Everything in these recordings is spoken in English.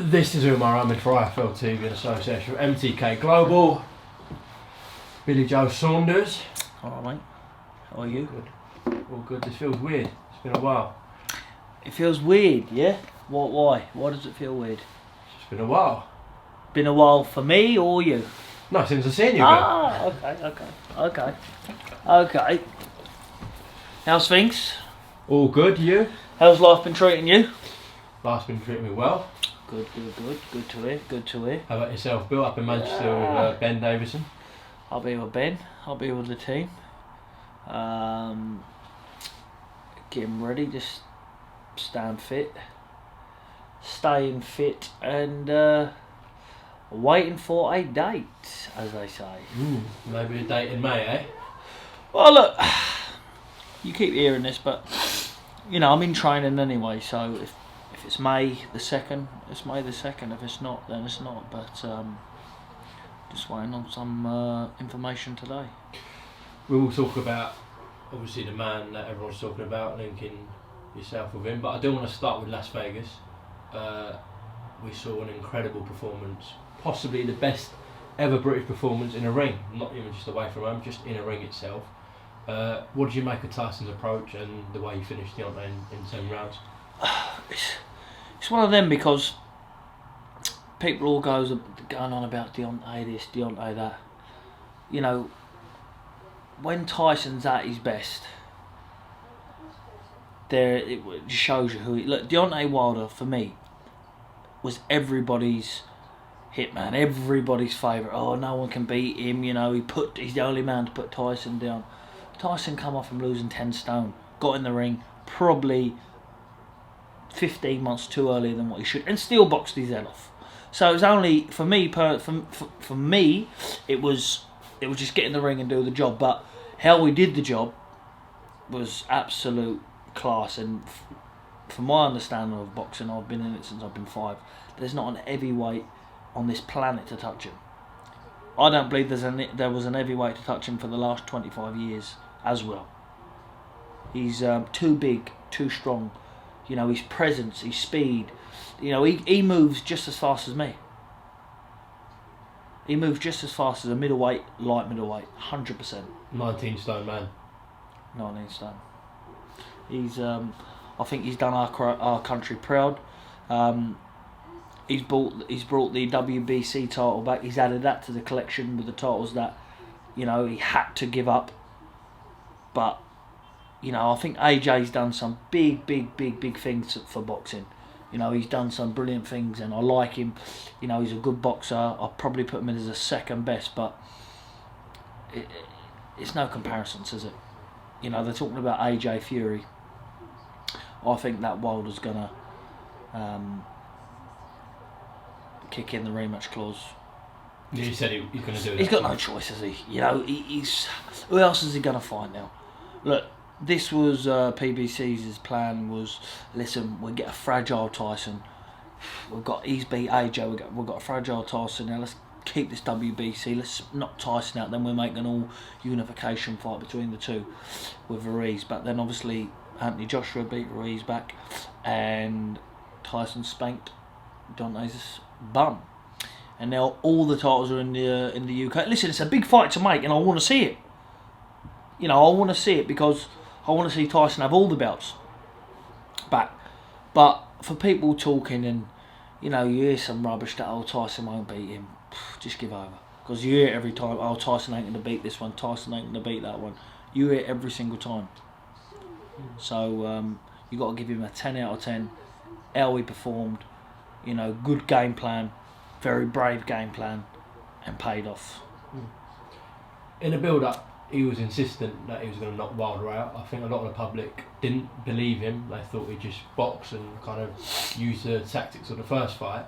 This is UMAR AHMED for IFL TV in association with MTK Global. Billy Joe Saunders. Alright mate, how are you? Good. All good. This feels weird. It's been a while. It feels weird, yeah? Why? Why does it feel weird? It's just been a while. Been a while for me or you? No, since I've seen you. Okay. How's things? All good. You? How's life been treating you? Life's been treating me well. Good to hear. How about yourself, Bill? Up in Manchester with Ben Davison. I'll be with Ben, I'll be with the team. Getting ready, just staying fit, and waiting for a date, as they say. Maybe a date in May, eh? Well look, you keep hearing this, but you know, I'm in training anyway, so if it's May the 2nd, it's May the 2nd. If it's not, then it's not. But just waiting on some information today. We will talk about, obviously, the man that everyone's talking about, linking yourself with him. But I do want to start with Las Vegas. We saw an incredible performance, possibly the best ever British performance in a ring. Not even just away from home, just in a ring itself. What did you make of Tyson's approach and the way he finished Deontay in 7 rounds? It's one of them, because people all going on about Deontay this, Deontay that. You know, when Tyson's at his best, it just shows you who he... Look, Deontay Wilder, for me, was everybody's hitman, everybody's favourite. Oh, no one can beat him, you know, he's the only man to put Tyson down. Tyson come off from losing 10 stone, got in the ring, probably 15 months too earlier than what he should, and still boxed his head off. So it was only, for me, it was just get in the ring and do the job. But how we did the job was absolute class. And from my understanding of boxing, I've been in it since I've been 5. There's not an heavyweight on this planet to touch him. I don't believe there was an heavyweight to touch him for the last 25 years as well. He's too big, too strong. You know, his presence, his speed. You know, he moves just as fast as me. He moves just as fast as a middleweight, light middleweight, 100%. 19 stone man. 19 stone. He's, I think he's done our country proud. He's brought the WBC title back. He's added that to the collection with the titles that, you know, he had to give up. But, you know, I think AJ's done some big things for boxing. You know, he's done some brilliant things, and I like him. You know, he's a good boxer. I'll probably put him in as a second best, but it's no comparisons, is it? You know, they're talking about AJ Fury. I think that Wilder's gonna kick in the rematch clause. He said he's going to do it. He's got no choice, has he? You know, who else is he going to fight now? Look, this was PBC's plan was, listen, we'll get a fragile Tyson. He's beat AJ, we've got a fragile Tyson now, let's keep this WBC, let's knock Tyson out, then we'll make an all unification fight between the two with Ruiz. But then obviously Anthony Joshua beat Ruiz back, and Tyson spanked Deontay's bum. And now all the titles are in the UK. Listen, it's a big fight to make, and I want to see it. You know, I want to see it because I want to see Tyson have all the belts back. But for people talking, and you know, you hear some rubbish that Tyson won't beat him, just give over. Because you hear it every time, Tyson ain't going to beat this one, Tyson ain't going to beat that one. You hear it every single time. So you got to give him a 10 out of 10. How he performed, you know, good game plan, very brave game plan, and paid off. In the build-up, he was insistent that he was going to knock Wilder out. I think a lot of the public didn't believe him. They thought he'd just box and kind of use the tactics of the first fight.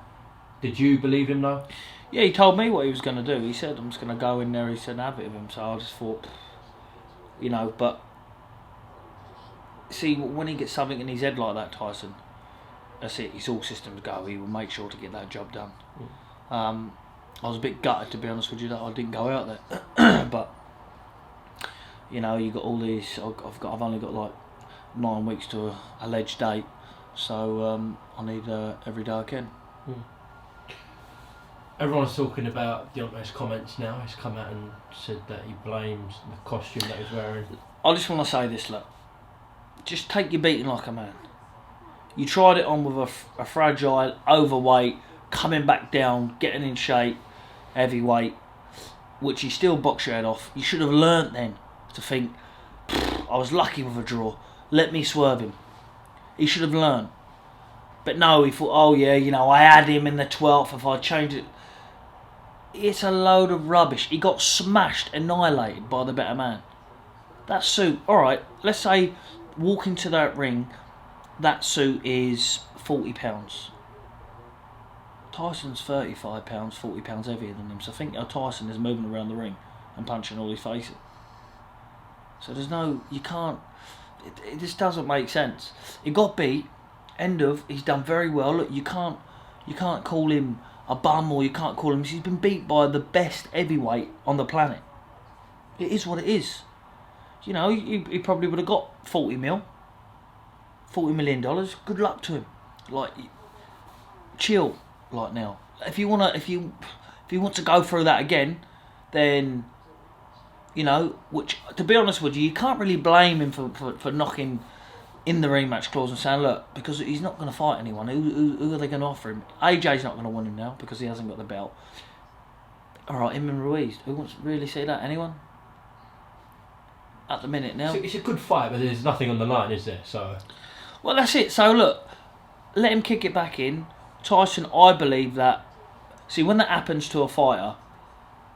Did you believe him though? Yeah, he told me what he was going to do. He said, I'm just going to go in there, he said, have it with him. So I just thought, you know, but see, when he gets something in his head like that, Tyson, that's it, it's all systems go. He will make sure to get that job done. I was a bit gutted, to be honest with you, that I didn't go out there. But you know, you got all these. I've only got like 9 weeks to a alleged date, so I need every day I can. everyone's talking about Deontay's comments now. He's come out and said that he blames the costume that he's wearing. I just want to say this, look. Just take your beating like a man. You tried it on with a fragile, overweight, coming back down, getting in shape, heavyweight, which he still boxed your head off. You should have learnt then to think, I was lucky with a draw. Let me swerve him. He should have learned. But no, he thought, oh yeah, I had him in the 12th if I changed it. It's a load of rubbish. He got smashed, annihilated by the better man. That suit, alright, let's say walk into that ring, that suit is £40. Tyson's £35, £40 heavier than him. So I think Tyson is moving around the ring and punching all his faces. So there's no, you can't, it just doesn't make sense. He got beat, end of, he's done very well. Look, you can't call him a bum, or you can't call him, he's been beat by the best heavyweight on the planet. It is what it is. He probably would have got $40 million. Good luck to him. Like, chill. Like now, if you want to go through that again, then which, to be honest with you can't really blame him for knocking in the rematch clause and saying, look, because he's not going to fight anyone. Who are they going to offer him? AJ's not going to win him now because he hasn't got the belt. All right, him and Ruiz. Who wants to really see that? Anyone? At the minute now, it's a good fight, but there's nothing on the line, is there? So, well, that's it. So look, let him kick it back in. Tyson, I believe that. See, when that happens to a fighter,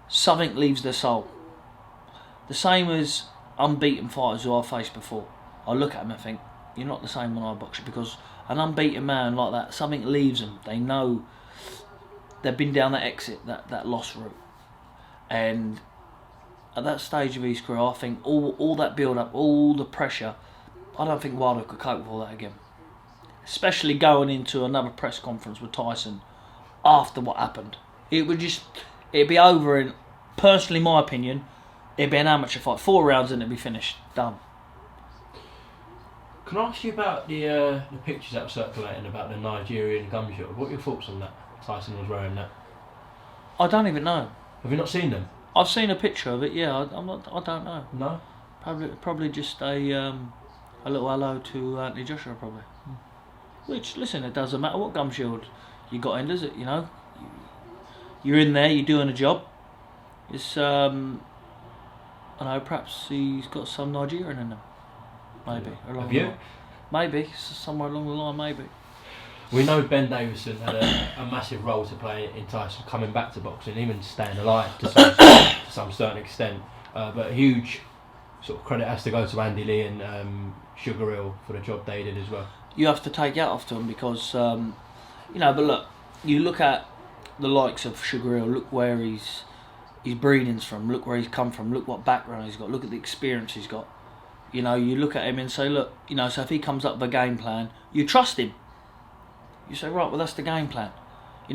something leaves their soul. The same as unbeaten fighters who I've faced before. I look at them and think, you're not the same when I box you, because an unbeaten man like that, something leaves them. They know they've been down that exit, that loss route. And at that stage of his career, I think all that build-up, all the pressure, I don't think Wilder could cope with all that again. Especially going into another press conference with Tyson after what happened. It'd be over in, personally my opinion, it'd be an amateur fight. 4 rounds and it'd be finished. Done. Can I ask you about the pictures that were circulating about the Nigerian gum shot? What are your thoughts on that? Tyson was wearing that. I don't even know. Have you not seen them? I've seen a picture of it, yeah. I don't know. No? Probably just a little hello to Anthony Joshua, probably. Which, listen, it doesn't matter what gum shield you got in, does it? You're in there, you're doing a job. It's, I know, perhaps he's got some Nigerian in him. Maybe. Have you? Maybe, somewhere along the line, maybe. We know Ben Davison had a massive role to play in Tyson coming back to boxing, even staying alive to some certain extent. But a huge sort of credit has to go to Andy Lee and Sugar Hill for the job they did as well. You have to take out off to him because, but look, you look at the likes of Sugar Hill, look where his breeding's from, look where he's come from, look what background he's got, look at the experience he's got. You look at him and say, look, so if he comes up with a game plan, you trust him. You say, right, well, that's the game plan.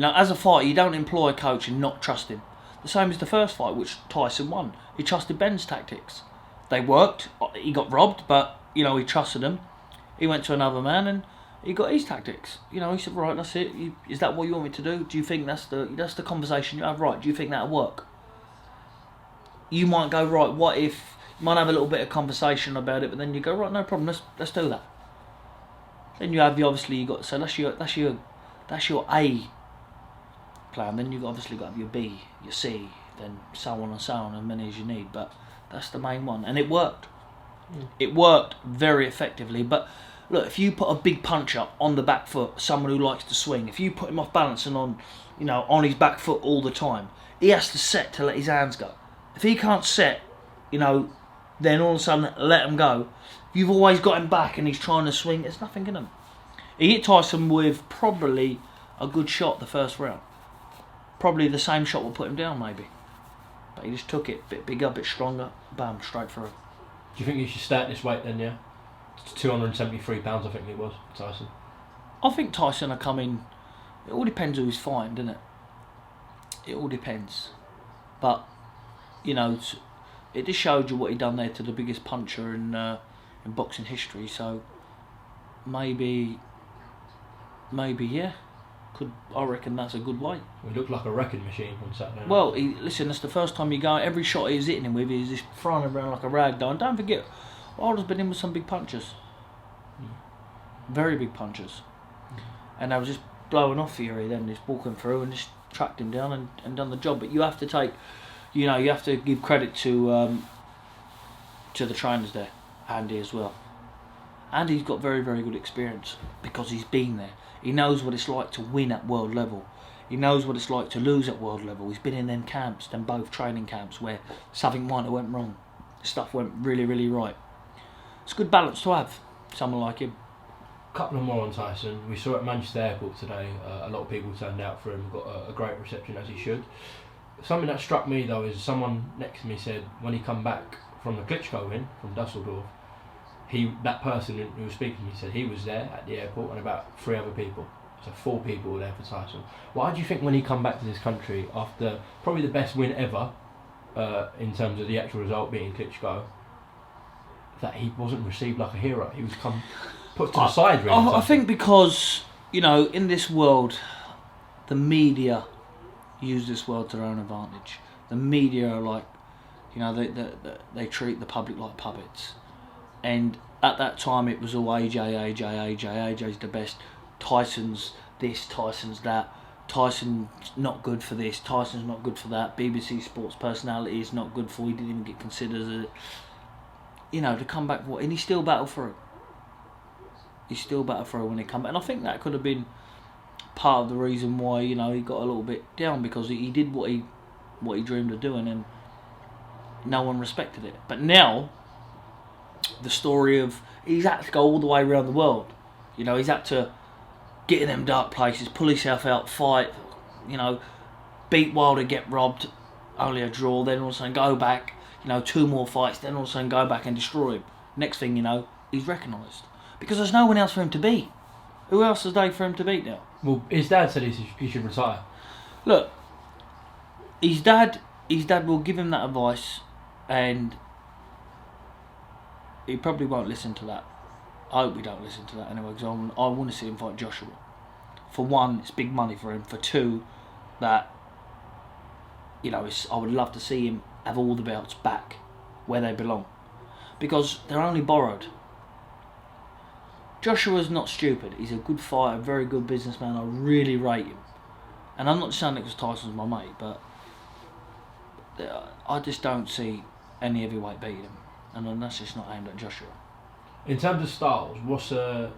As a fighter, you don't employ a coach and not trust him. The same as the first fight, which Tyson won. He trusted Ben's tactics. They worked. He got robbed, but, he trusted them. He went to another man and he got his tactics. He said, right, that's it. Is that what you want me to do? Do you think that's the conversation you have? Right, do you think that'll work? You might go, right, what if... You might have a little bit of conversation about it, but then you go, right, no problem, let's do that. Then you got to say that's your A plan. Then you obviously got to have your B, your C, then so on and so on, as many as you need. But that's the main one, and it worked. It worked very effectively. But look, if you put a big puncher on the back foot, someone who likes to swing, if you put him off balance and on his back foot all the time, he has to set to let his hands go. If he can't set, then all of a sudden let him go. If you've always got him back and he's trying to swing, there's nothing in him. He hit Tyson with probably a good shot the first round. Probably the same shot will put him down, maybe. But he just took it, bit bigger, bit stronger, bam, straight through. Do you think he should stay at this weight then, yeah? It's £273, I think it was, Tyson. I think Tyson will come in. It all depends who he's fighting, doesn't it? It all depends. But, it just showed you what he done there to the biggest puncher in boxing history. So maybe yeah. I reckon that's a good way. He looked like a wrecking machine on Saturday night. Well, listen, that's the first time you go. Every shot he was hitting him with, he's just throwing him around like a rag doll. And don't forget, Wilder's been in with some big punches. Very big punches. And they was just blowing off Fury then, just walking through and just tracked him down and done the job. But you have to take, you have to give credit to the trainers there, Andy as well. Andy's got very, very good experience because he's been there. He knows what it's like to win at world level. He knows what it's like to lose at world level. He's been in them camps, them both training camps where something might have went wrong. Stuff went really, really right. It's a good balance to have, someone like him. Couple of more on Tyson. We saw at Manchester Airport today, a lot of people turned out for him, got a great reception as he should. Something that struck me though is someone next to me said when he come back from the Klitschko win from Dusseldorf, that person who was speaking to me said he was there at the airport and about 3 other people. So 4 people were there for Tyson. Why do you think when he come back to this country after probably the best win ever in terms of the actual result being Klitschko, that he wasn't received like a hero? He was put to the side really. I think because, in this world, the media use this world to their own advantage. The media are like, they treat the public like puppets. And at that time it was all AJ's the best, Tyson's this, Tyson's that, Tyson's not good for this, Tyson's not good for that, BBC Sports personality is not good for, he didn't even get considered as to come back for, and he still battled through. He still battled through when he come back, and I think that could have been part of the reason why he got a little bit down, because he did what he dreamed of doing and no one respected it. But now the story of he's had to go all the way around the world. He's had to get in them dark places, pull himself out, fight, beat Wilder, get robbed, only a draw, then all of a sudden go back, 2 more fights, then all of a sudden go back and destroy him. Next thing you know, he's recognised. Because there's no one else for him to beat. Who else is there for him to beat now? Well, his dad said he should retire. Look, his dad will give him that advice, and he probably won't listen to that. I hope he don't listen to that anyway, because I want to see him fight Joshua. For one, it's big money for him. For two, that I would love to see him have all the belts back where they belong, because they're only borrowed. Joshua's not stupid. He's a good fighter, a very good businessman. I really rate him, and I'm not saying it because Tyson's my mate, but I just don't see any heavyweight beating him, and that's just not aimed at Joshua. In terms of styles, what's a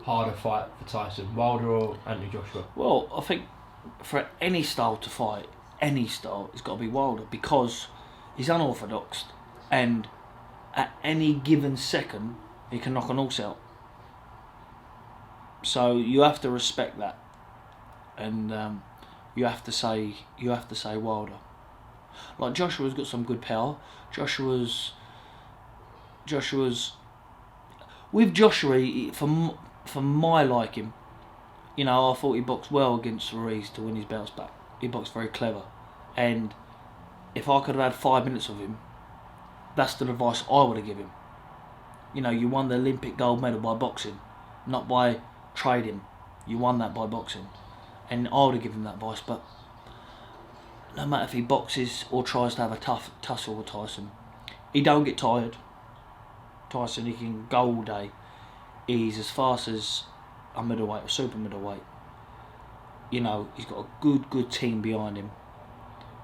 harder fight for Tyson, Wilder or Anthony Joshua? Well, I think for any style to fight, any style, it's got to be Wilder, because he's unorthodox, and at any given second he can knock an horse out. So you have to respect that, and you have to say Wilder. Like Joshua's got some good power. Joshua's with Joshua, for my liking, I thought he boxed well against Ruiz to win his belts back. He boxed very clever, and if I could have had 5 minutes of him, that's the advice I would have given him. You won the Olympic gold medal by boxing, not by trading. You won that by boxing, and I would have given him that advice. But no matter if he boxes or tries to have a tough tussle with Tyson, he don't get tired. Tyson, he can go all day. He's as fast as a middleweight or super middleweight. He's got a good team behind him.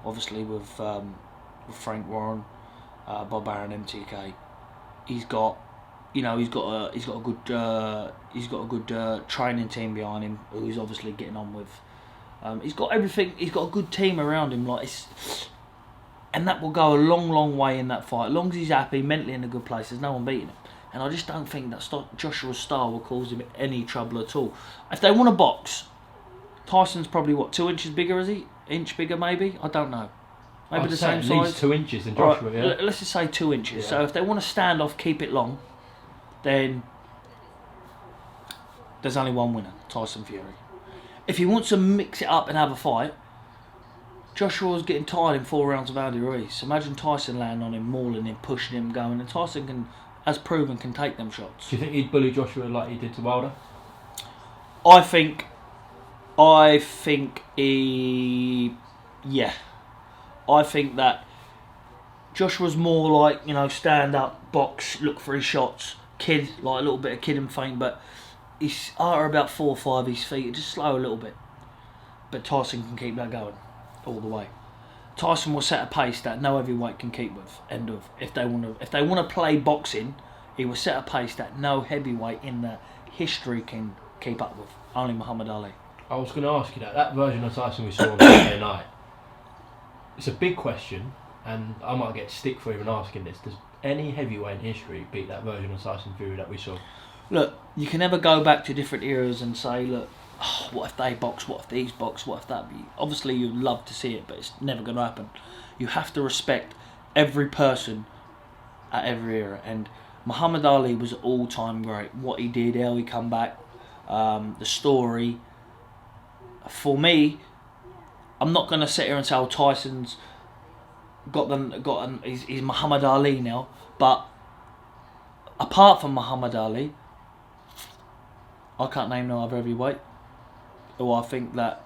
Obviously with Frank Warren, Bob Arum, MTK. He's got a good training team behind him, who he's obviously getting on with. He's got everything. He's got a good team around him. And that will go a long way in that fight. As long as he's happy, mentally in a good place, there's no one beating him. And I just don't think that Joshua's style will cause him any trouble at all. If they want to box, Tyson's probably 2 inches bigger, is he? Inch bigger maybe? I don't know. Maybe I'd the say same at size. least 2 inches in Joshua. Right, yeah. Let's just say 2 inches. Yeah. So if they want to stand off, keep it long, then there's only one winner, Tyson Fury. If he wants to mix it up and have a fight, Joshua's getting tired in 4 rounds of Andy Ruiz. Imagine Tyson landing on him, mauling him, pushing him, going, and Tyson as proven, can take them shots. Do you think he'd bully Joshua like he did to Wilder? I think I think I think that Joshua's more like, stand up, box, look for his shots, kid, like a little bit of kid and feint, but he's after about 4 or 5 his feet, just slow a little bit. But Tyson can keep that going all the way. Tyson will set a pace that no heavyweight can keep with. End of. If they want to play boxing, he will set a pace that no heavyweight in the history can keep up with. Only Muhammad Ali. I was going to ask you that version of Tyson we saw on Saturday night. It's a big question, and I might get stick for even asking this. Does any heavyweight in history beat that version of Tyson Fury that we saw? Look, you can never go back to different eras and say, look, what if they box? What if these box? What if that? Obviously, you'd love to see it, but it's never going to happen. You have to respect every person at every era, and Muhammad Ali was all-time great. What he did, how he come back, the story. For me, I'm not going to sit here and say, oh, Tyson's he's Muhammad Ali now. But apart from Muhammad Ali, I can't name no other heavyweight who I think that,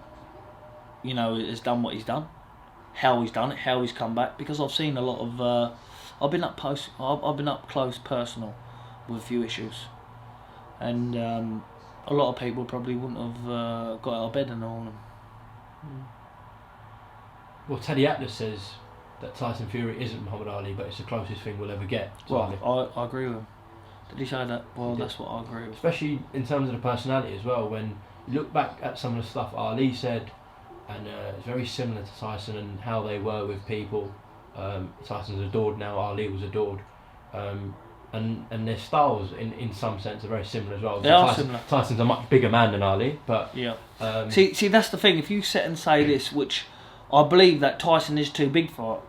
has done what he's done, how he's done it, how he's come back. Because I've seen a lot of, I've been up close, personal, with a few issues, and a lot of people probably wouldn't have got out of bed and all of them. Well, Teddy Atlas says that Tyson Fury isn't Muhammad Ali, but it's the closest thing we'll ever get to Ali. I agree with him. Did he say that? Well, that's what I agree with. Especially in terms of the personality as well. When you look back at some of the stuff Ali said, and it's very similar to Tyson and how they were with people. Tyson's adored now, Ali was adored. And their styles, in some sense, are very similar as well. They are similar. Tyson's a much bigger man than Ali, but yeah. See, that's the thing. If you sit and say this, which I believe that Tyson is too big for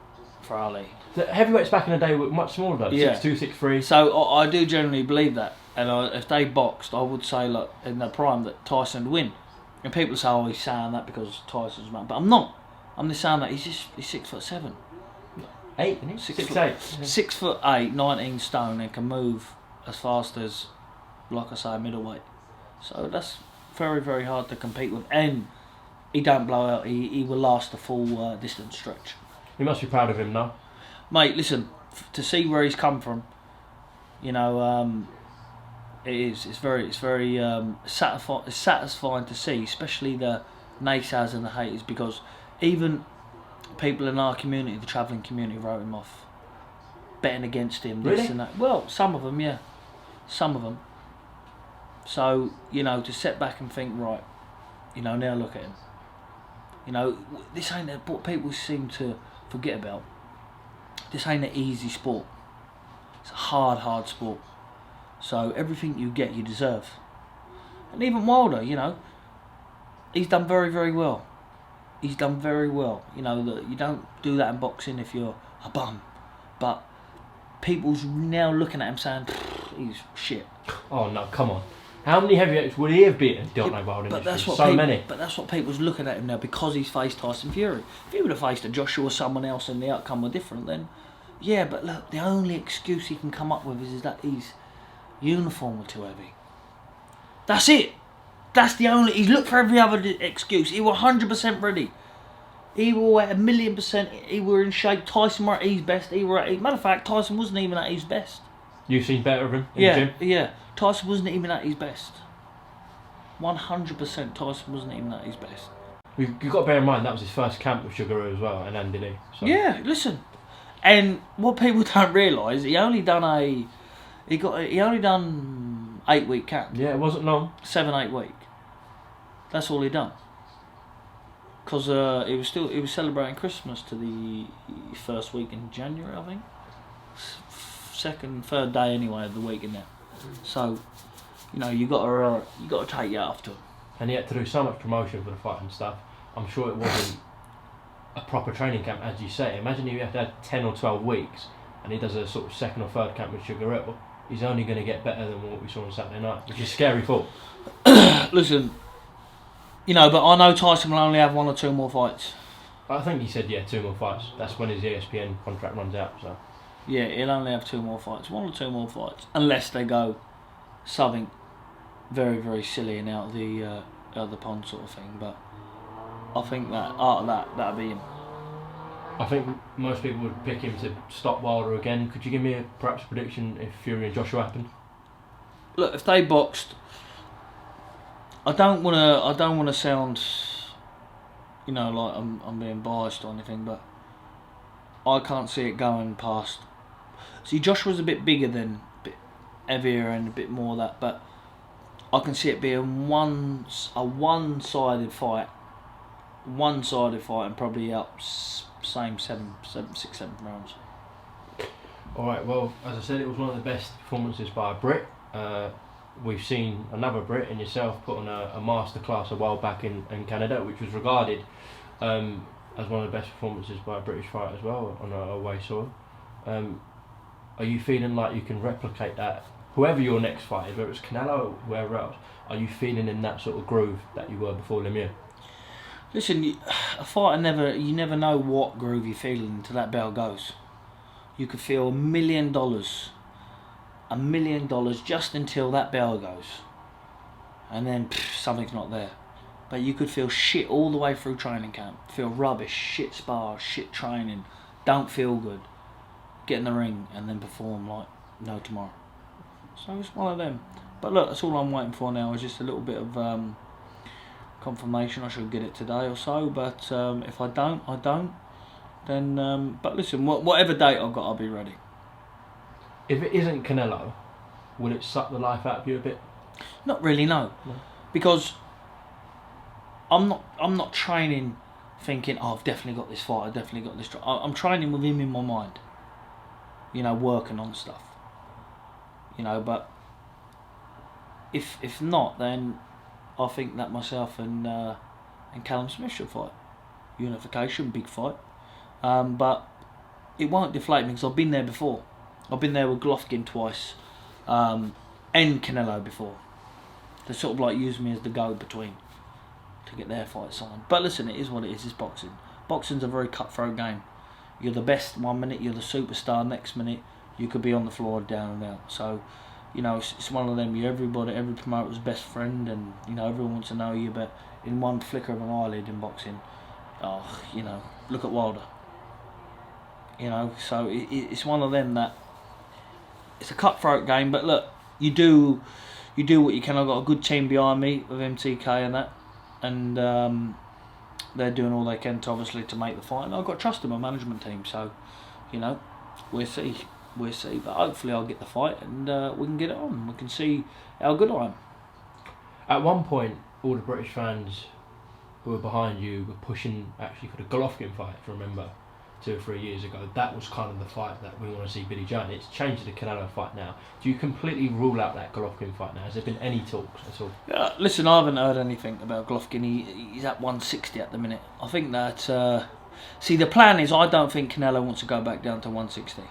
Ali. The heavyweights back in the day were much smaller though. Yeah. 6'2", 6'3". So I do generally believe that, and if they boxed, I would say, look, in their prime, that Tyson would win. And people say, oh, he's saying that because Tyson's man, but I'm not. I'm just saying that he's 6'7". 8, isn't he? 6'8". 6'8", 19 stone, and can move as fast as, like I say, middleweight. So that's very, very hard to compete with. And he don't blow out. He will last the full distance stretch. You must be proud of him now, mate. Listen, to see where he's come from, it is. It's very satisfying to see, especially the naysayers and the haters, because even people in our community, the travelling community, wrote him off, betting against him, this really? and that. Well, some of them, yeah, some of them. So to sit back and think, right, now look at him. This ain't what people seem to forget about. This ain't an easy sport. It's a hard sport. So everything you get, you deserve. And even Wilder, he's done very, very well. He's done very well. You don't do that in boxing if you're a bum. But people's now looking at him saying, he's shit. Oh no, come on. How many heavyweights would he have beaten? Deontay Wilder. But many. But that's what people's looking at him now, because he's faced Tyson Fury. If he would have faced a Joshua or someone else and the outcome were different, then yeah. But look, the only excuse he can come up with is that his uniform were too heavy. That's it. That's the only. He's looked for every other excuse. He was 100% ready. He was at 1,000,000%. He were in shape. Tyson were at his best. Matter of fact, Tyson wasn't even at his best. You've seen better of him in the gym? Yeah. Tyson wasn't even at his best. 100% Tyson wasn't even at his best. You've got to bear in mind that was his first camp with Sugar Ray as well, and Andy Lee. So. Yeah, listen. And what people don't realise, he only done 8-week camp. Yeah, it wasn't long. 7-8 week. That's all he done. Because he was celebrating Christmas to the first week in January, I think. Second, third day anyway of the week in there. So, you got to take it after. And he had to do so much promotion for the fight and stuff. I'm sure it wasn't a proper training camp, as you say. Imagine if you have to have 10 or 12 weeks, and he does a sort of second or third camp with Sugar Ray. He's only going to get better than what we saw on Saturday night, which is scary thought. Listen, but I know Tyson will only have 1 or 2 more fights. I think he said 2 more fights. That's when his ESPN contract runs out. So. Yeah, he'll only have 2 more fights, 1 or 2 more fights, unless they go something very, very silly and out of the pond sort of thing. But I think that out of that'd be him. I think most people would pick him to stop Wilder again. Could you give me perhaps a prediction if Fury and Joshua happened? Look, if they boxed, I don't wanna sound, like I'm being biased or anything, but I can't see it going past. See, Joshua's a bit bigger than, a bit heavier and a bit more of that, but I can see it being a one-sided fight, and probably up same 6, 7 rounds. Alright, well, as I said, it was one of the best performances by a Brit. We've seen another Brit and yourself put on a masterclass a while back in Canada, which was regarded as one of the best performances by a British fighter as well on a away soil. Are you feeling like you can replicate that? Whoever your next fight is, whether it's Canelo or wherever else, are you feeling in that sort of groove that you were before Lemieux? Listen, a fighter you never know what groove you're feeling until that bell goes. You could feel $1 million just until that bell goes, and then something's not there. But you could feel shit all the way through training camp. Feel rubbish, shit spar, shit training, don't feel good. Get in the ring and then perform like no tomorrow. So it's one of them. But look, that's all I'm waiting for now is just a little bit of confirmation. I should get it today or so. But if I don't, I don't. Then, but listen, whatever date I've got, I'll be ready. If it isn't Canelo, will it suck the life out of you a bit? Not really, no. Because I'm not training thinking, I've definitely got this fight, I've definitely got this. I'm training with him in my mind. Working on stuff. But if not, then I think that myself and Callum Smith should fight. Unification, big fight. But it won't deflate me because I've been there before. I've been there with Golovkin twice, and Canelo before. They sort of like use me as the go-between to get their fight signed. But listen, it is what it is. It's boxing. Boxing's a very cutthroat game. You're the best one minute, you're the superstar next minute. You could be on the floor down and out. So, it's one of them. You're every promoter's best friend, and everyone wants to know you. But in one flicker of an eyelid in boxing, look at Wilder. So it's one of them that it's a cutthroat game. But look, you do what you can. I've got a good team behind me with MTK and that, and they're doing all they can to obviously to make the fight. And I've got trust in my management team. So, we'll see. But hopefully I'll get the fight and we can get it on. We can see how good I am. At one point, all the British fans who were behind you were pushing actually for the Golovkin fight, if you remember, 2 or 3 years ago. That was kind of the fight that we want to see Billy Joe. It's changed to the Canelo fight now. Do you completely rule out that Golovkin fight now? Has there been any talks at all? Listen, I haven't heard anything about Golovkin. He's at 160 at the minute. I think that... the plan is I don't think Canelo wants to go back down to 160.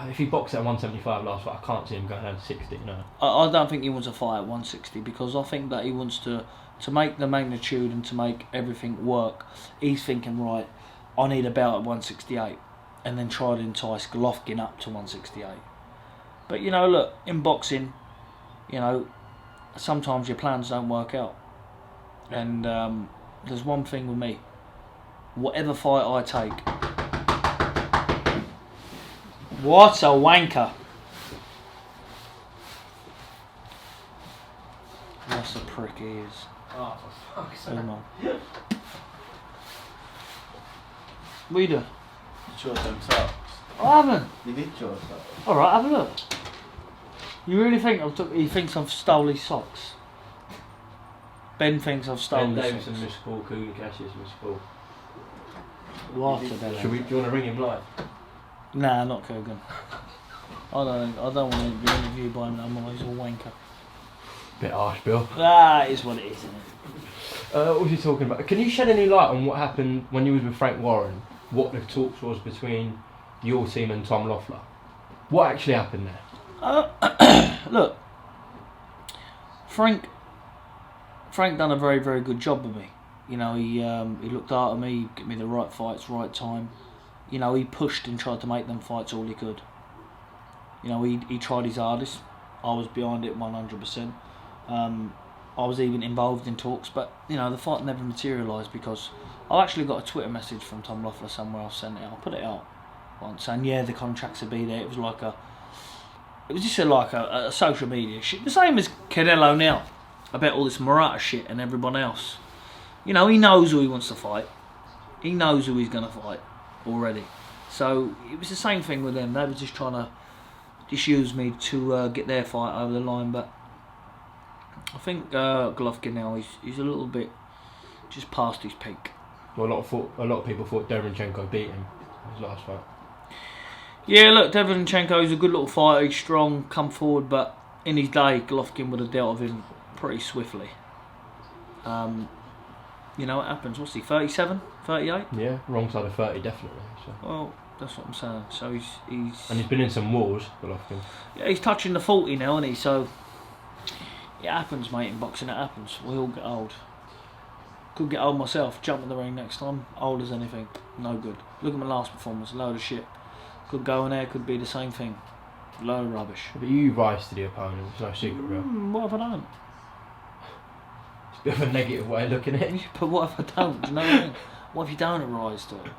If he boxed at 175 last fight, I can't see him going down to 60, no. I don't think he wants to fight at 160 because I think that he wants to make the magnitude and to make everything work. He's thinking, right, I need a belt at 168 and then try to entice Golovkin up to 168. But, look, in boxing, sometimes your plans don't work out. And there's one thing with me. Whatever fight I take... What a wanker. That's a prick he is. Oh, for fuck's sake. What are you doing? You chose them socks. I haven't. You did chose socks. Alright, have a look. You really think he thinks I've stole his socks? Ben thinks I've stolen Ben his Davison socks. missed call, Cougar Cassius missed call. What a bell. Do you want to ring him live? Nah, not Kogan. I don't want to be interviewed by him no more. He's a wanker. Bit harsh, Bill. It is what it is, isn't it? What was he talking about? Can you shed any light on what happened when you was with Frank Warren? What the talks was between your team and Tom Loeffler? What actually happened there? Look, Frank done a very, very good job with me. He looked after me, gave me the right fights, right time. He pushed and tried to make them fights all he could. He tried his hardest. I was behind it 100%. I I was even involved in talks, but you know the fight never materialised because I actually got a Twitter message from Tom Loeffler somewhere. I sent it. I put it out once saying yeah, the contracts would be there. It was just a social media shit, the same as Canelo now about all this Murata shit and everyone else. You know, he knows who he wants to fight. He knows who he's going to fight already. So it was the same thing with them. They were just trying to just use me to get their fight over the line. But I think Golovkin now he's a little bit just past his peak. Well, a lot of people thought Derenchenko beat him in his last fight. Yeah, look, Derenchenko's a good little fighter. He's strong, come forward, but in his day, Golovkin would have dealt with him pretty swiftly. You know what happens? What's he, 37, 38? Yeah, wrong side of 30, definitely. So. Well, that's what I'm saying. So he's and he's been in some wars, Golovkin. Yeah, he's touching the 40 now, isn't he? So it happens, mate. In boxing, it happens. We all get old. Could get old myself. Jump in the ring next time. Old as anything. No good. Look at my last performance. A load of shit. Could go in there. Could be the same thing. A load of rubbish. But you rise to the opponent. It's no secret, real. What if I don't? It's a bit of a negative way of looking at it. But what if I don't? Do you know what I mean? What if you don't rise to it?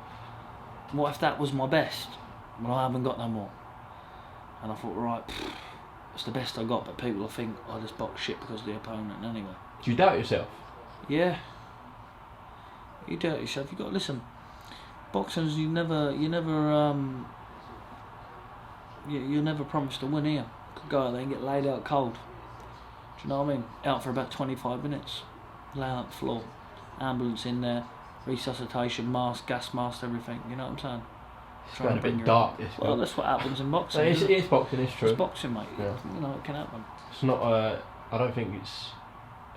What if that was my best? When I haven't got no more. And I thought, right, it's the best I got, but people will think I just box shit because of the opponent anyway. Do you doubt yourself? Yeah. You doubt yourself. You got to listen. Boxing's you never promised to win here. Could go out there and get laid out cold. Do you know what I mean? Out for about 25 minutes. Lay on the floor. Ambulance in there. Resuscitation mask, gas mask, everything. You know what I'm saying? It's going a bit dark. Well, that's what happens in boxing. It is boxing, it's true. It's boxing, mate. Yeah. You know, it can happen. It's not I don't think it's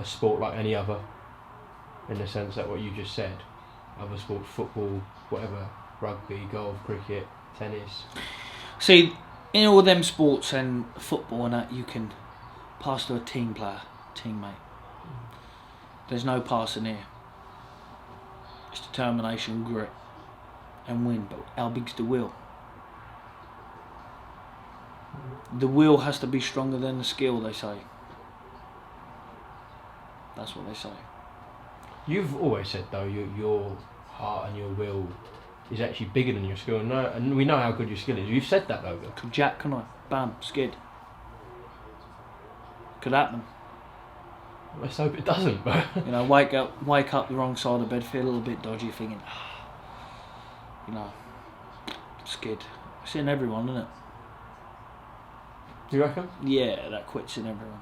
a sport like any other, in the sense that what you just said. Other sports, football, whatever, rugby, golf, cricket, tennis. See, in all them sports and football and that, you can pass to a team player, teammate. There's no passing here. It's determination, grit, and win. But how big's the will? The will has to be stronger than the skill, they say. That's what they say. You've always said though, your heart and your will is actually bigger than your skill, and we know how good your skill is. You've said that though. Could jack, can I? Bam, skid. Could happen. Let's hope it doesn't. But you know, wake up the wrong side of bed, feel a little bit dodgy, thinking, you know, skid. It's in everyone, isn't it? Do you reckon? Yeah, that quits in everyone.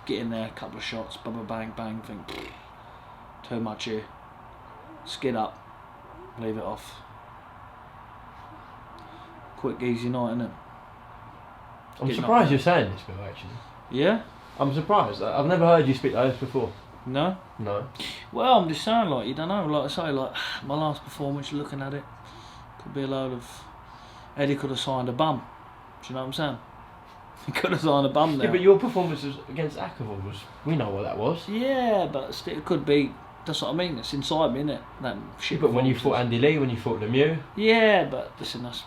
Get in there, a couple of shots, bang, bang, think, too much here. Skid up, leave it off. Quick, easy night, innit? I'm surprised you're saying this, Bill, actually. Yeah? I'm surprised. I've never heard you speak like this before. No? No. Well, I'm just saying, like, you don't know, like I say, like, my last performance, looking at it, could be a load of... Eddie could have signed a bum. Do you know what I'm saying? He could have signed a bum there. Yeah, but your performance against Akavov was... We know what that was. Yeah, but still, it could be... That's what I mean, it's inside me, innit? That shit. But when you fought Andy Lee, when you fought Lemieux... Yeah, but listen, that's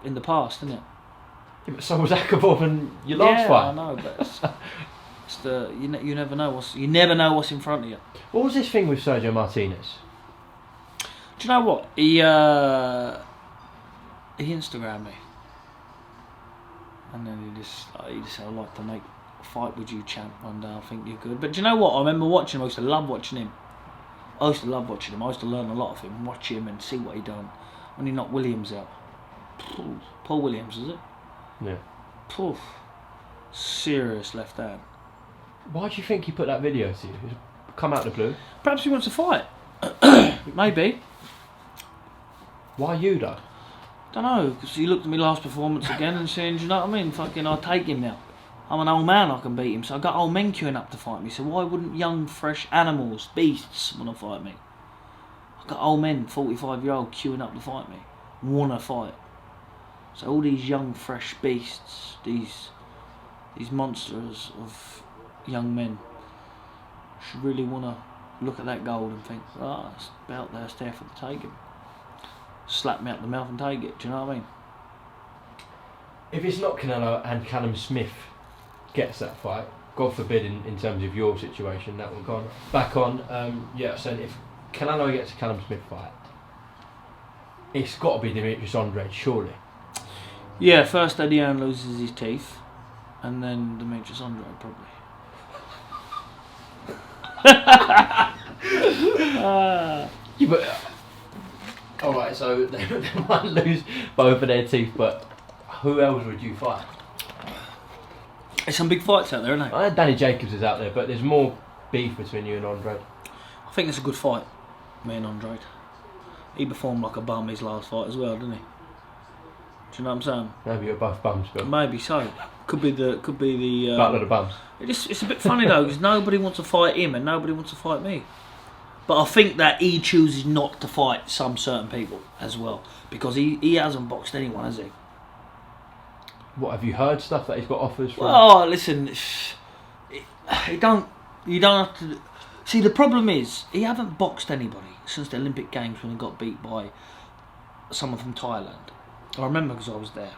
in the past, isn't it? Yeah, but so was Akavov and your last fight. Yeah, I know, but it's the you never know what's in front of you. What was this thing with Sergio Martinez? Do you know what? He Instagrammed me, and then he just said, I'd like to make a fight with you, champ, one day. I think you're good. But do you know what? I remember watching him. I used to love watching him. I used to learn a lot of him, watch him and see what he done when he knocked Williams out. Paul Williams, is it? Yeah. Poof. Serious left hand. Why do you think he put that video to you? It's come out of the blue. Perhaps he wants to fight. Maybe. Why you though? Don't know, because he looked at me last performance again and saying, do you know what I mean? Fucking, I'll take him now. I'm an old man, I can beat him. So I got old men queuing up to fight me. So why wouldn't young, fresh animals, beasts, want to fight me? I got old men, 45-year-old, queuing up to fight me. Want to fight. So all these young, fresh beasts, these monsters of young men, should really want to look at that gold and think, ah, it's about there, it's there for the taking. Slap me up the mouth and take it, do you know what I mean? If it's not Canelo and Callum Smith gets that fight, God forbid, in terms of your situation, that one gone back on. So if Canelo gets a Callum Smith fight, it's got to be Demetrius Andrade, surely. Yeah, first Eddie Hearn loses his teeth, and then Demetrius Andrade probably. Yeah, but all right, so they might lose both of their teeth, but who else would you fight? There's some big fights out there, isn't there? I know Danny Jacobs is out there, but there's more beef between you and Andrade. I think it's a good fight, me and Andrade. He performed like a bum his last fight as well, didn't he? Do you know what I'm saying? Maybe you're both bums, but Maybe so. Could be the. battle of the bums. It's a bit funny though, because nobody wants to fight him and nobody wants to fight me. But I think that he chooses not to fight some certain people as well, because he hasn't boxed anyone, has he? What, have you heard stuff that he's got offers from? Well, listen, you don't have to. See, the problem is he haven't boxed anybody since the Olympic Games when he got beat by someone from Thailand. I remember because I was there.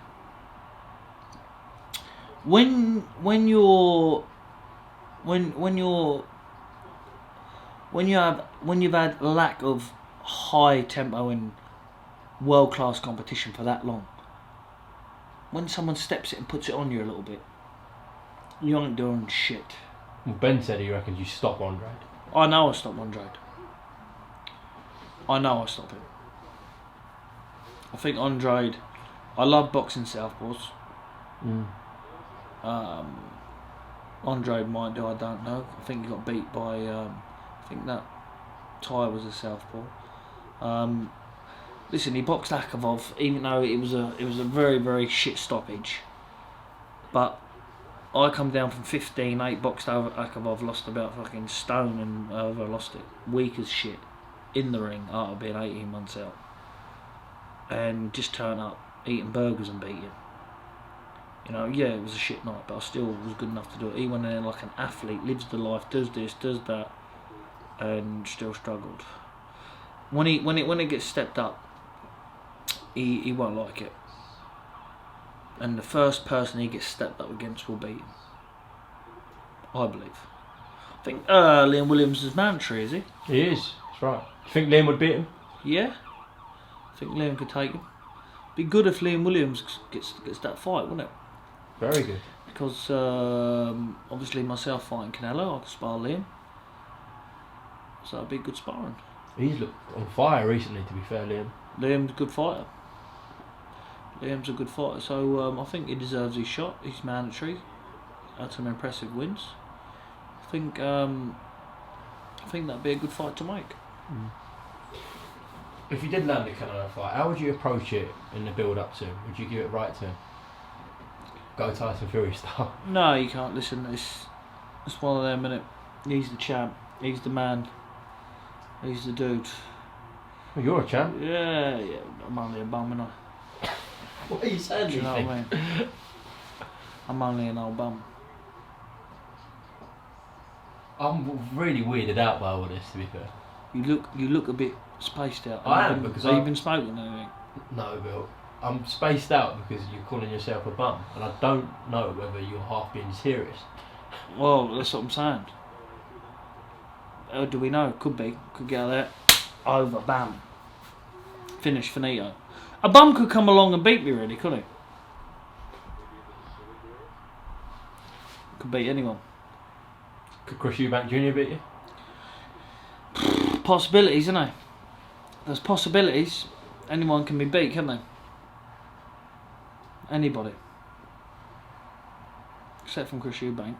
When you've had lack of high tempo and world class competition for that long, when someone steps it and puts it on you a little bit, you aren't doing shit. Well, Ben said he reckons you stop Andrade. I know I stop Andrade. I know I stop him. I think Andrade. I love boxing southpaws. Andrade might do. I don't know. I think he got beat by. I think that Thai was a southpaw. Listen, he boxed Akavov, even though it was a very, very shit stoppage. But I come down from 15-8, boxed over Akavov, lost about fucking stone and lost it. Weak as shit. In the ring after being 18 months out. And just turn up, eating burgers and beat him. You know, yeah, it was a shit night, but I still was good enough to do it. He went in there like an athlete, lives the life, does this, does that, and still struggled. When it gets stepped up, he won't like it. And the first person he gets stepped up against will beat him. I believe. I think Liam Williams is mandatory, is he? He is, that's right. Do you think Liam would beat him? Yeah. I think Liam could take him. Be good if Liam Williams gets that fight, wouldn't it? Very good. Because obviously myself fighting Canelo, I could spar Liam. So it'd be good sparring. He's looked on fire recently, to be fair, Liam. Liam's a good fighter. Liam's a good fighter, so I think he deserves his shot. He's mandatory. Had some impressive wins. I think that'd be a good fight to make. If you did land a Canelo fight, how would you approach it in the build up to him? Would you give it right to him? Go Tyson Fury style? No, you can't. Listen, it's one of them, innit? He's the champ. He's the man. He's the dude. Well, you're a champ. Yeah. I'm only a bum, innit? What are you saying? Do you know what I mean? I'm only an old bum. I'm really weirded out by all this, to be fair. You look a bit spaced out. I am, because have you been smoking anything? No, Bill. I'm spaced out because you're calling yourself a bum, and I don't know whether you're half being serious. Well, that's what I'm saying. How do we know? Could be. Could get out there. Over. Bam. Finish. Finito. A bum could come along and beat me, really, couldn't he? Could beat anyone. Could Chris Eubank Jr. beat you? Possibilities, isn't there? There's possibilities. Anyone can be beat, can't they? Anybody. Except from Chris Eubank.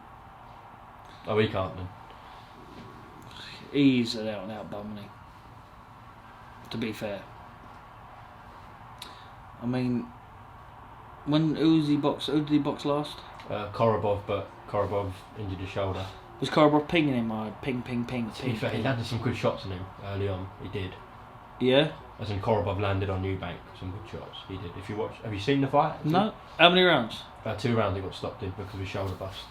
Oh, he can't then. He's an out and out bum, isn't he? To be fair. I mean, who did he box last? Korobov, but Korobov injured his shoulder. Was Korobov pinging him hard? Ping. To be fair, he landed some good shots on him early on. He did. Yeah? As in Korobov landed on Eubank, some good shots. He did. If you watch, have you seen the fight? No. How many rounds? 2 rounds he got stopped in because of his shoulder bust.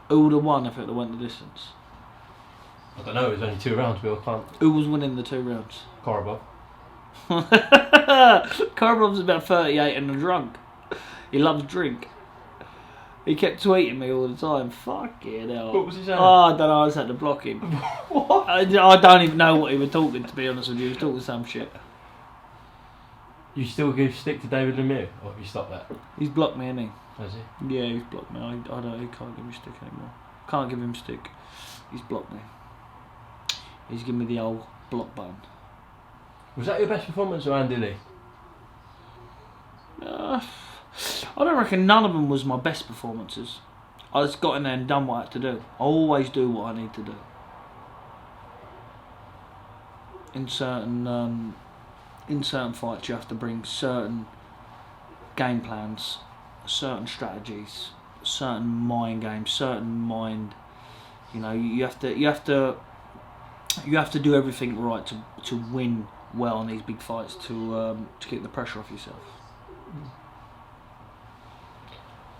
Who would have won if it had went the distance? I don't know, it was only 2 rounds, Bill. Can't. Who was winning the 2 rounds? Korobov. Korobov's about 38 and a drunk. He loves drink. He kept tweeting me all the time. Fucking hell. What was he saying? Oh, I don't know. I just had to block him. What? I don't even know what he was talking, to be honest with you. He was talking some shit. You still give stick to David Lemieux? Or have you stopped that? He's blocked me, hasn't Has he? he? Yeah, he's blocked me. I don't. He can't give me stick anymore. Can't give him stick. He's blocked me. He's given me the old block button. Was that your best performance or Andy Lee? I don't reckon none of them was my best performances. I just got in there and done what I had to do. I always do what I need to do. In certain fights, you have to bring certain game plans, certain strategies, certain mind games, certain mind. You know, you have to do everything right to win well in these big fights to keep the pressure off yourself.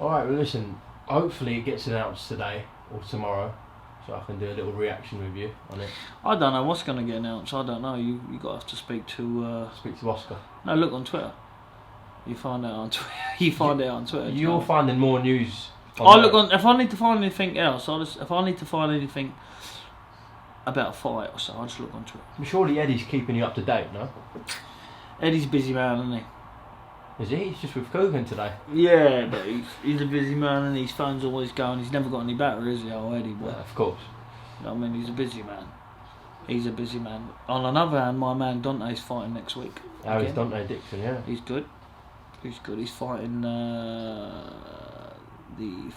Alright, well listen, hopefully it gets announced today or tomorrow, so I can do a little reaction with you on it. I don't know what's going to get announced. I don't know. You got to have to speak to. Speak to Oscar. No, look on Twitter. You find out on Twitter. You find out on Twitter. You're finding more news. I look on. If I need to find anything else, if I need to find anything about a fight or so, I just look on Twitter. Surely Eddie's keeping you up to date, no? Eddie's a busy man, isn't he? Is he? He's just with Golovkin today. Yeah, but he's a busy man and his phone's always going. He's never got any battery, is he, old Eddie? But, Of course. you know what I mean? He's a busy man. He's a busy man. On another hand, my man Dante's fighting next week. How is Again. Dante Dixon, yeah? He's good. He's good. He's fighting the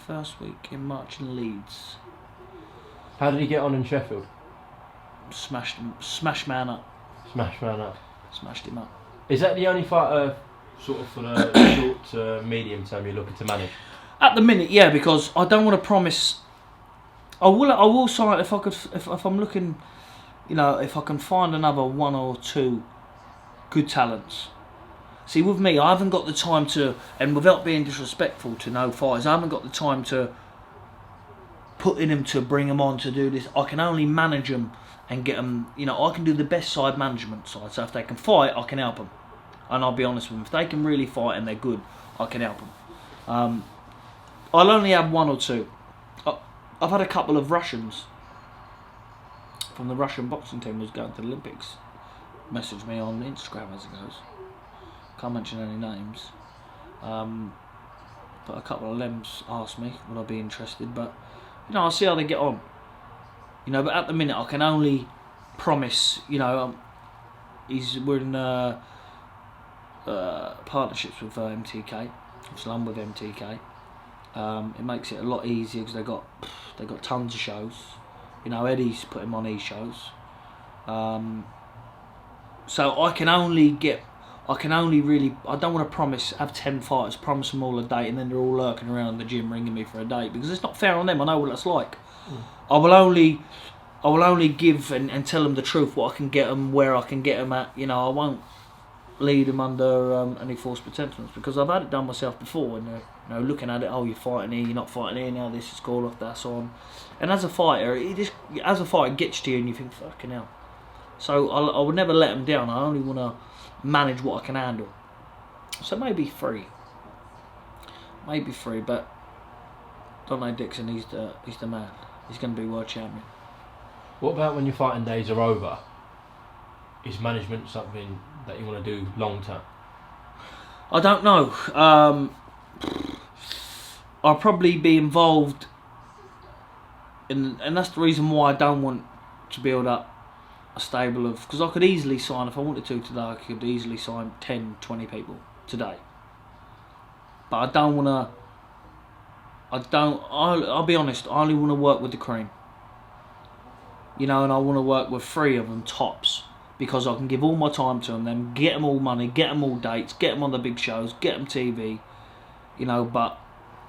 first week in March in Leeds. How did he get on in Sheffield? Smashed man up. Smash man up. Smashed him up. Is that the only fighter, sort of for the short to medium term, you're looking to manage? At the minute, yeah, because I don't want to promise. I will sign if I'm looking, you know, if I can find another one or two good talents. See, with me, I haven't got the time to, and without being disrespectful to no fighters, I haven't got the time to put in them to bring them on to do this. I can only manage them and get them, you know, I can do the best side management side. So if they can fight, I can help them. And I'll be honest with them, if they can really fight and they're good, I can help them. I'll only have one or two. I've had a couple of Russians from the Russian boxing team who's going to the Olympics message me on Instagram as it goes. Can't mention any names. But a couple of them asked me would I be interested, but you know, I'll see how they get on. You know, but at the minute I can only promise, you know, we're in partnerships with MTK. So I'm with MTK. It makes it a lot easier because they got tons of shows. You know, Eddie's put him on his shows. So I can only really, I don't want to have 10 fighters, promise them all a date, and then they're all lurking around the gym ringing me for a date, because it's not fair on them. I know what it's like. I will only give and tell them the truth, what I can get them, where I can get them at. You know, I won't lead them under any false pretensions, because I've had it done myself before, and you know, looking at it, oh, you're fighting here, you're not fighting here, now this is called off, that's on. And as a fighter, it gets to you and you think, fucking hell. So I would never let them down. I only want to manage what I can handle. So maybe three, but Dante Dixon, he's the man. He's going to be world champion. What about when your fighting days are over? Is management something that you want to do long term? I don't know. I'll probably be involved and that's the reason why I don't want to build up a stable of, because I could easily sign, if I wanted to today, I could easily sign 10, 20 people today. But I don't want to, I'll be honest, I only want to work with the cream. You know, and I want to work with 3 of them tops, because I can give all my time to them, then get them all money, get them all dates, get them on the big shows, get them TV, you know. But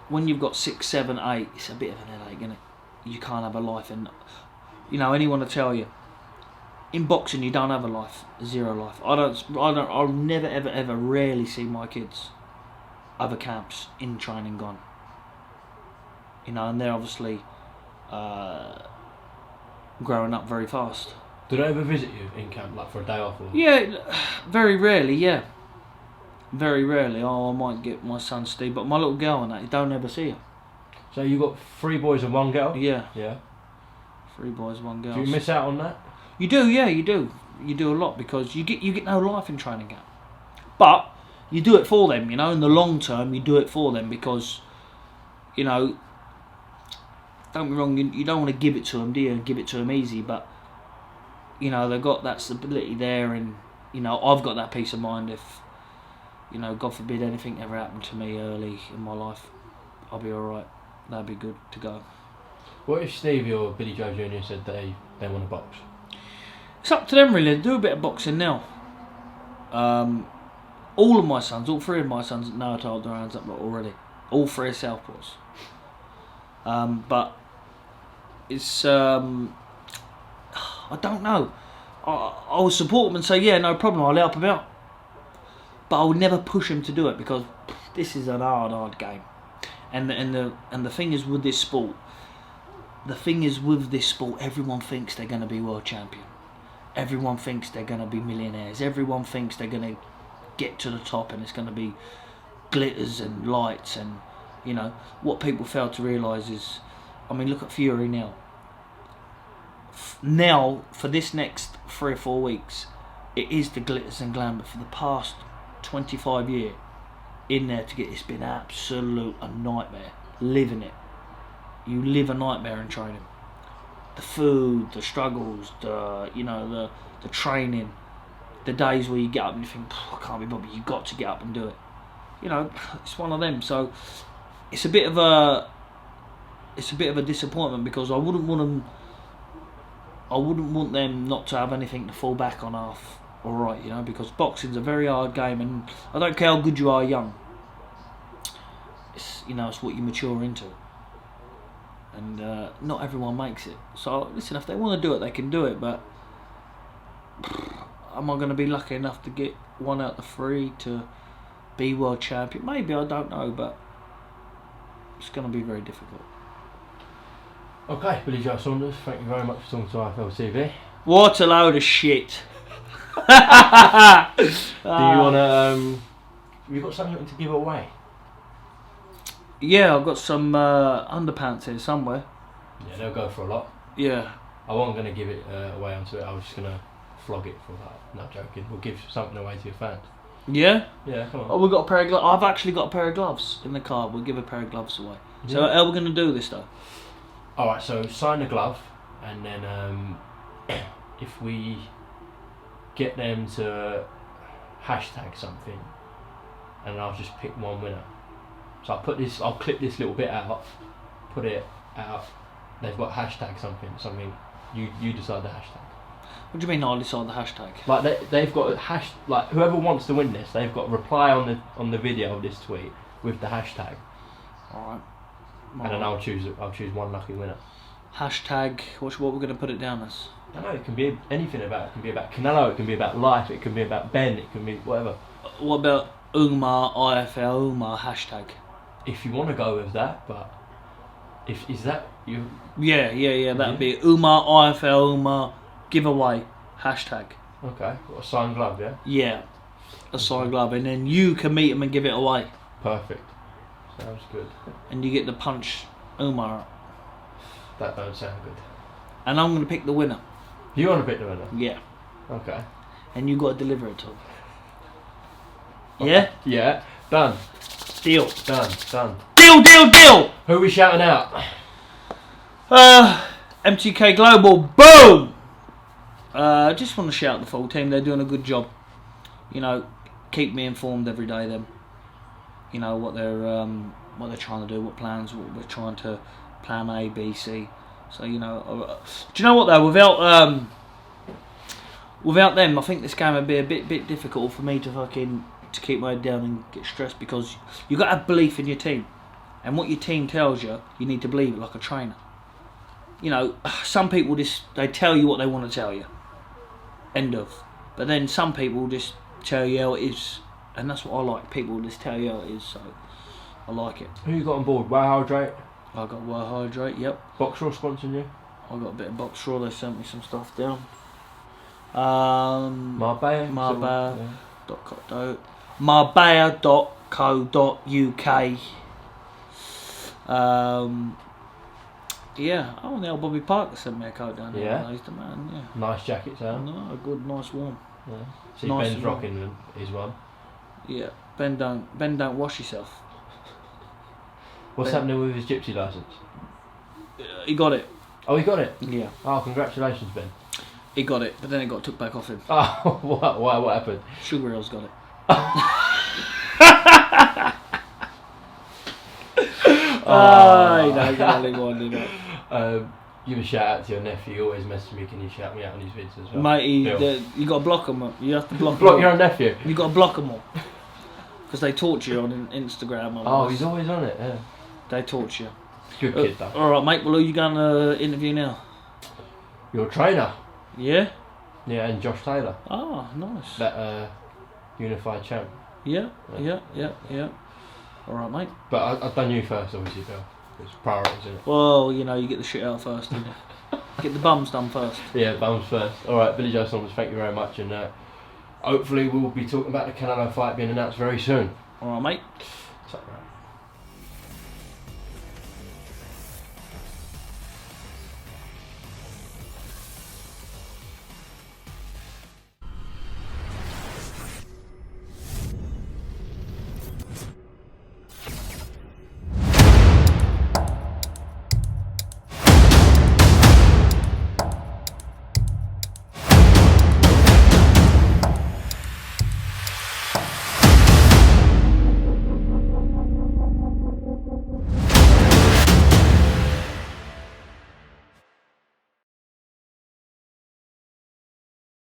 when you've got 6, 7, 8, it's a bit of an headache, isn't it? You can't have a life, and you know, anyone to tell you, in boxing you don't have a life, zero life. I'll never ever rarely see my kids other camps in training gone. You know, and they're obviously growing up very fast. Do they ever visit you in camp, like for a day off? Or? Yeah, very rarely, yeah. Very rarely. Oh, I might get my son Steve, but my little girl and that, you don't ever see her. So you got 3 boys and 1 girl? Yeah, Yeah. 3 boys, 1 girl. Do you miss out on that? You do, yeah, you do. You do a lot because you get no life in training camp. But you do it for them, you know. In the long term, you do it for them because, you know, don't get me wrong, you don't want to give it to them, do you? Give it to them easy, but you know they've got that stability there, and you know I've got that peace of mind. If you know, God forbid, anything ever happened to me early in my life, I'll be all right. That'd be good to go. What if Stevie or Billy Joe Jr. said they want to box? It's up to them really. They do a bit of boxing now. All of my sons, all 3 of my sons know how to hold their hands up already. All 3 are southpaws. But it's I don't know. I would support them and say, yeah, no problem, I'll help them out. But I would never push them to do it because this is an hard game. And the thing is with this sport, everyone thinks they're going to be world champion. Everyone thinks they're going to be millionaires. Everyone thinks they're going to get to the top and it's going to be glitters and lights. And you know what people fail to realise is, I mean, look at Fury now. Now for this next 3 or 4 weeks, it is the glitters and glam. But for the past 25 years, in there to get, it's been absolute a nightmare living it. You live a nightmare in training. The food, the struggles, the training, the days where you get up and you think, I can't be bothered. You've got to get up and do it. You know, it's one of them. So it's a bit of a disappointment because I wouldn't want them not to have anything to fall back on half. All right, you know, because boxing's a very hard game, and I don't care how good you are young. It's it's what you mature into. And not everyone makes it. So listen, if they want to do it, they can do it. But am I going to be lucky enough to get 1 out of 3 to be world champion? Maybe, I don't know, but it's going to be very difficult. Okay, Billy Joe Saunders, thank you very much for talking to IFL TV. What a load of shit. Do you want to? Have you got something to give away? Yeah, I've got some underpants here somewhere. Yeah, they'll go for a lot. Yeah. I wasn't going to give it away onto it. I was just going to flog it for that. No, joking. We'll give something away to your fans. Yeah? Yeah, come on. Oh, we've got a pair of gloves. I've actually got a pair of gloves in the car. We'll give a pair of gloves away. Yeah. So how are we going to do this though? Alright, so sign the glove, and then if we get them to hashtag something, and I'll just pick 1 winner. So I'll clip this little bit out, put it out. They've got hashtag something. You decide the hashtag. What do you mean I'll decide the hashtag? Like they've got a like whoever wants to win this, they've got to reply on the video of this tweet with the hashtag. Alright. And then I'll choose 1 lucky winner. Hashtag, what we're going to put it down as? I don't know, it can be anything about. It can be about Canelo, it can be about life, it can be about Ben, it can be whatever. What about UMAR, IFL, UMAR hashtag? If you want to go with that, but is that you? Yeah, that'd be UMAR, IFL, UMAR giveaway hashtag. Okay, got a signed glove, yeah. Yeah, a signed glove, and then you can meet them and give it away. Perfect. Sounds good. And you get to punch UMAR up. That don't sound good. And I'm going to pick the winner. You want to pick the winner? Yeah. Okay. And you got to deliver it to them. Yeah? Yeah. Done. Deal. Done. Deal! Who are we shouting out? MTK Global. Boom! Just want to shout the full team. They're doing a good job. You know, keep me informed every day. Them. You know what they're trying to do, what plans, what we're trying to plan A, B, C. So do you know what though? Without them, I think this game would be a bit difficult for me to keep my head down and get stressed, because you got to have belief in your team, and what your team tells you, you need to believe it like a trainer. You know, some people they tell you what they want to tell you. End of. But then some people just tell you how it is, and that's what I like. People just tell you how it is, so I like it. Who you got on board? Wow Hydrate? I got Well Hydrate, yep. Boxraw sponsoring you? I got a bit of Boxraw, they sent me some stuff down. Marbella? Marbella.co.uk. Yeah. Oh, now Bobby Parker sent me a coat down there. Yeah? He's the man. Yeah. Nice jacket, Sam. No, a good, nice one. Yeah. See, Nice Ben's as well. rocking his one. Yeah. Ben, don't wash yourself. What's Ben- happening with his gypsy licence? He got it. Oh, he got it. Yeah. Oh, congratulations, Ben. He got it, but then it got took back off him. Oh, what happened? Sugar Hill's got it. You don't get anyone, you know. Give a shout out to your nephew. He always messages me. Can you shout me out on his vids as well? Mate, Bill. you got to block them. You have to block Block them. your own nephew. You got to block them all. Because they torture you on Instagram. Oh, he's always on it. Yeah. They torture you. Good kid though. Alright, mate. Well, who are you going to interview now? Your trainer. Yeah? Yeah, and Josh Taylor. Oh, nice. That unified champ. Yeah. Alright, mate. But I've done you first, obviously, Bill. It's priorities, isn't it? Well, you know, you get the shit out first, don't you? Get the bums done first. Yeah, bums first. Alright, Billy Joe Saunders, thank you very much. And hopefully we'll be talking about the Canelo fight being announced very soon. Alright, mate.